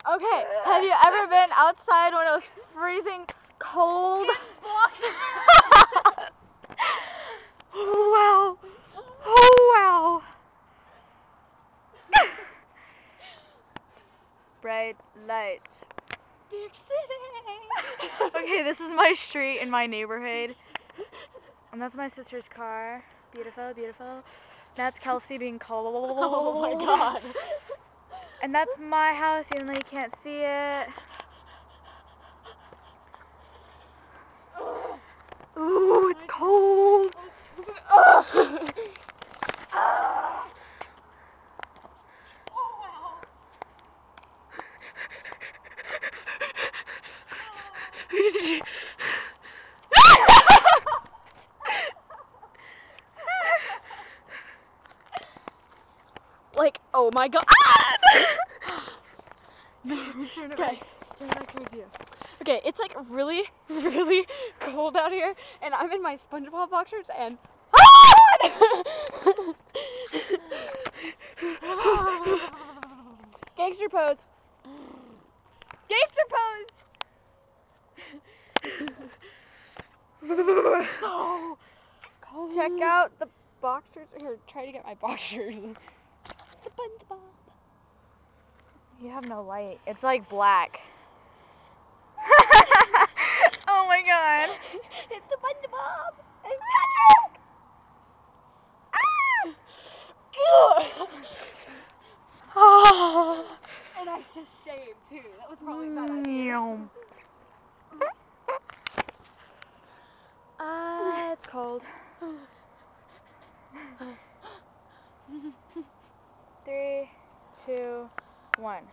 Okay, have you ever been outside when it was freezing cold? Oh wow! Oh wow! Bright light. Big city. Okay, this is my street in my neighborhood. And that's my sister's car. Beautiful, beautiful. That's Kelsey being cold. Oh my god. And that's my house, even though you can't see it. Ooh, it's cold. Like, oh my god. Turn it Okay. back. Turn it back towards you. Okay, it's like really, really cold out here, and I'm in my SpongeBob boxers, and gangster pose. Gangster pose. So cold. Check out the boxers. Here, try to get my boxers. SpongeBob. You have no light. It's like black. Oh my god. It's the SpongeBob. It's Patrick. Oh. And I just shaved too. That was probably a bad idea. It's cold. 3, 2, 1.